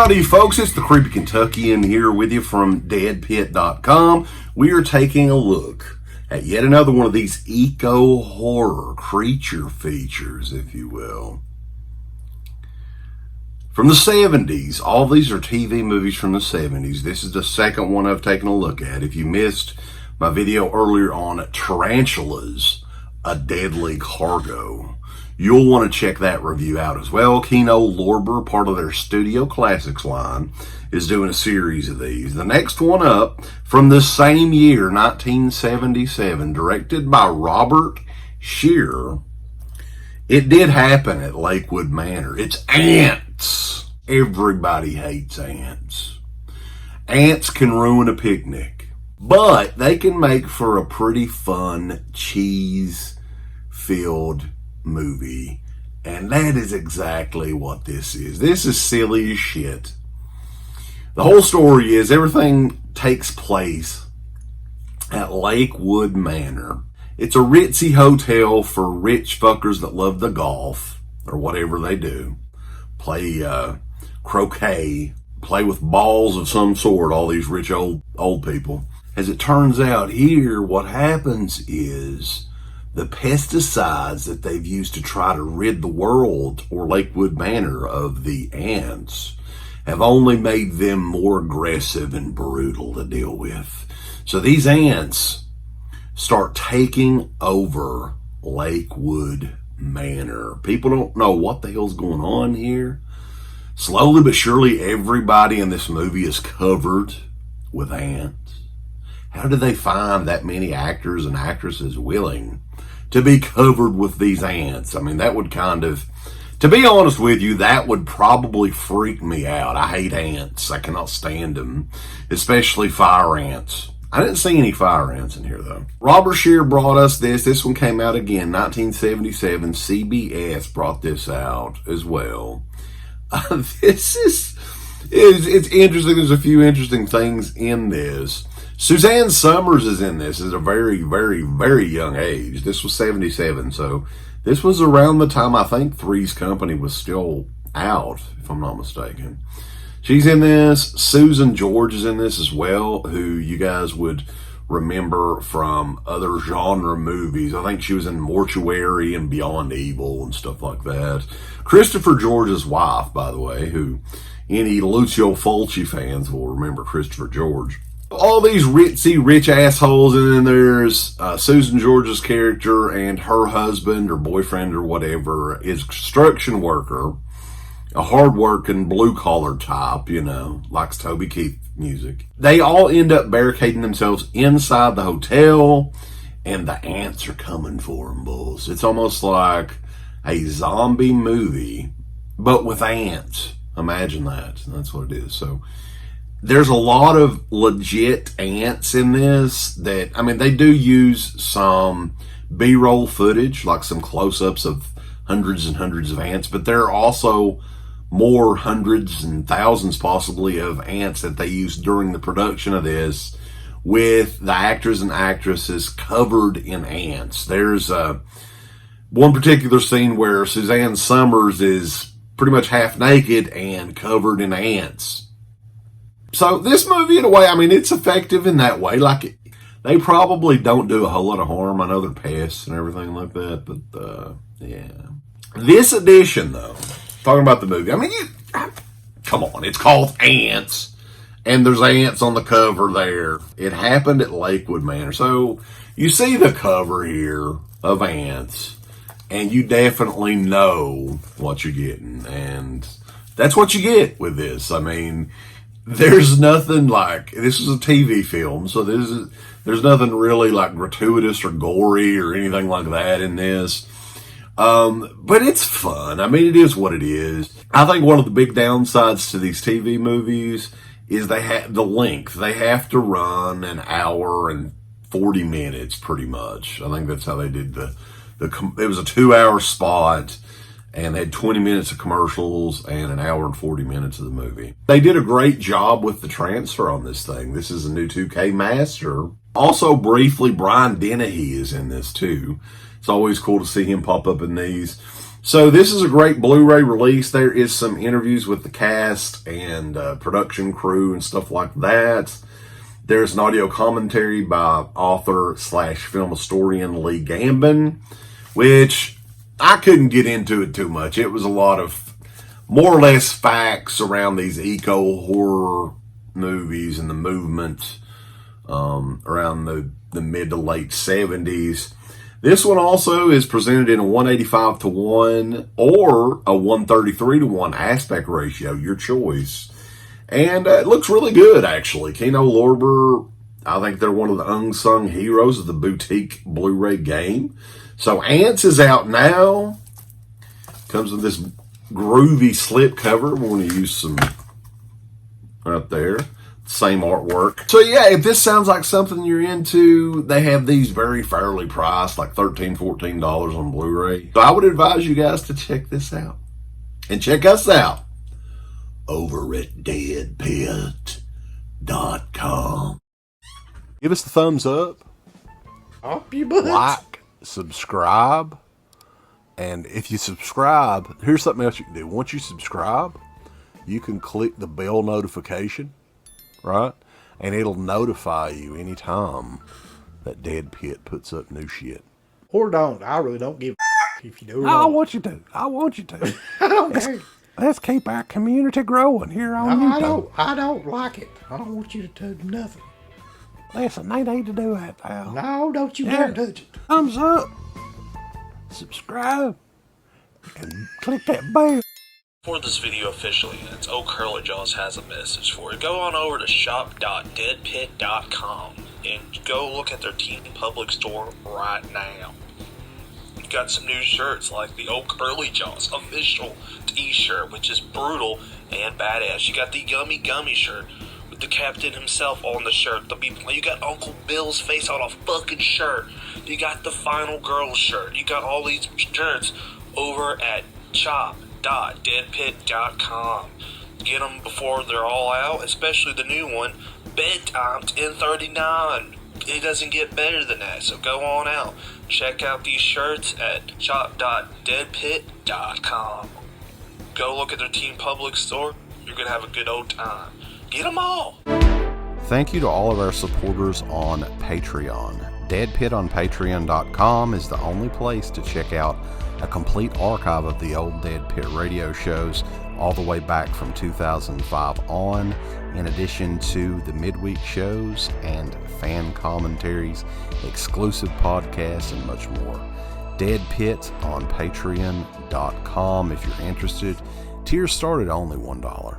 Howdy folks, it's the Creepy Kentuckian here with you from DEADPIT.com. We are taking a look at yet another one of these eco-horror creature features, if you will. From the 70s, all these are TV movies from the 70s. This is the second one I've taken a look at. If you missed my video earlier on Tarantulas, a Deadly Cargo, you'll want to check that review out as well. Kino Lorber, part of their Studio Classics line, is doing a series of these. The next one up, from the same year, 1977, directed by Robert Scheerer. It did happen at Lakewood Manor. It's ants. Everybody hates ants. Ants can ruin a picnic, but they can make for a pretty fun, cheese-filled movie, and that is exactly what this is. This is silly as shit. The whole story is everything takes place at Lakewood Manor. It's a ritzy hotel for rich fuckers that love the golf or whatever they do. Play croquet, play with balls of some sort, all these rich old people. As it turns out here, what happens is the pesticides that they've used to try to rid the world or Lakewood Manor of the ants have only made them more aggressive and brutal to deal with. So these ants start taking over Lakewood Manor. People don't know what the hell's going on here. Slowly but surely, everybody in this movie is covered with ants. How did they find that many actors and actresses willing to be covered with these ants? I mean, that would kind of, to be honest with you, that would probably freak me out. I hate ants. I cannot stand them, especially fire ants. I didn't see any fire ants in here, though. Robert Scheerer brought us this. This one came out again, 1977. CBS brought this out as well. It's interesting. There's a few interesting things in this. Suzanne Somers is in this at a very, very, very young age. This was 77, so this was around the time I think Three's Company was still out, if I'm not mistaken. She's in this. Susan George is in this as well, who you guys would remember from other genre movies. I think she was in Mortuary and Beyond Evil and stuff like that. Christopher George's wife, by the way, who any Lucio Fulci fans will remember Christopher George. All these ritzy, rich assholes, and then there's Susan George's character and her husband or boyfriend or whatever is a construction worker, a hard-working, blue-collar type, you know, likes Toby Keith music. They all end up barricading themselves inside the hotel, and the ants are coming for them, bulls. It's almost like a zombie movie, but with ants. Imagine that. That's what it is. So there's a lot of legit ants in this that, I mean, they do use some B-roll footage, like some close-ups of hundreds and hundreds of ants, but there are also more hundreds and thousands possibly of ants that they used during the production of this with the actors and actresses covered in ants. There's one particular scene where Suzanne Somers is pretty much half naked and covered in ants. So this movie, in a way, I mean, it's effective in that way. Like, they probably don't do a whole lot of harm. I know they're pests and everything like that, but, yeah. This edition, though, talking about the movie, I mean, come on, it's called Ants, and there's ants on the cover there. It happened at Lakewood Manor. So you see the cover here of Ants, and you definitely know what you're getting, and that's what you get with this. I mean, there's nothing like, this is a TV film, so there's nothing really like gratuitous or gory or anything like that in this. But it's fun. I mean, it is what it is. I think one of the big downsides to these TV movies is they have the length. They have to run an hour and 40 minutes pretty much. I think that's how they did it was a 2-hour spot, and they had 20 minutes of commercials and an hour and 40 minutes of the movie. They did a great job with the transfer on this thing. This is a new 2K master. Also, briefly, Brian Dennehy is in this too. It's always cool to see him pop up in these. So this is a great Blu-ray release. There is some interviews with the cast and production crew and stuff like that. There's an audio commentary by author/film historian Lee Gambin, which I couldn't get into it too much. It was a lot of more or less facts around these eco-horror movies and the movement around the mid to late 70s. This one also is presented in a 185:1 or a 133:1 aspect ratio, your choice. And it looks really good, actually. Kino Lorber, I think they're one of the unsung heroes of the boutique Blu-ray game. So Ants is out now. Comes with this groovy slip cover. We're going to use some right there. Same artwork. So yeah, if this sounds like something you're into, they have these very fairly priced, like $13, $14 on Blu-ray. So I would advise you guys to check this out. And check us out over at DEADPIT.com. Give us the thumbs up. Up your butt. Like, subscribe. And if you subscribe, here's something else you can do. Once you subscribe, you can click the bell notification, right? And it'll notify you anytime that Dead Pit puts up new shit. Or don't. I really don't give a if you do. I want you to. I want you to. I don't care. Let's keep our community growing here on YouTube. I don't like it. I don't want you to touch nothing. Listen, they need to do that, pal. No, don't you dare touch it. Thumbs up. Subscribe. And click that bell. For this video officially, it's Old Curly Jaws has a message for you. Go on over to shop.deadpit.com and go look at their Teen Public store right now. You've got some new shirts like the Old Curly Jaws official t-shirt, which is brutal and badass. You got the Yummy Gummy shirt with the captain himself on the shirt. You got Uncle Bill's face on a fucking shirt. You got the Final Girl shirt. You got all these shirts over at shop.deadpit.com. Get them before they're all out, especially the new one, Bedtime 1039. It doesn't get better than that, so go on out. Check out these shirts at shop.deadpit.com. Go look at their Teen Public store. You're going to have a good old time. Get them all! Thank you to all of our supporters on Patreon. Dead Pit on Patreon.com is the only place to check out a complete archive of the old Dead Pit radio shows all the way back from 2005 on, in addition to the midweek shows and fan commentaries, exclusive podcasts, and much more. Dead Pit on Patreon.com if you're interested. Tiers start at only $1.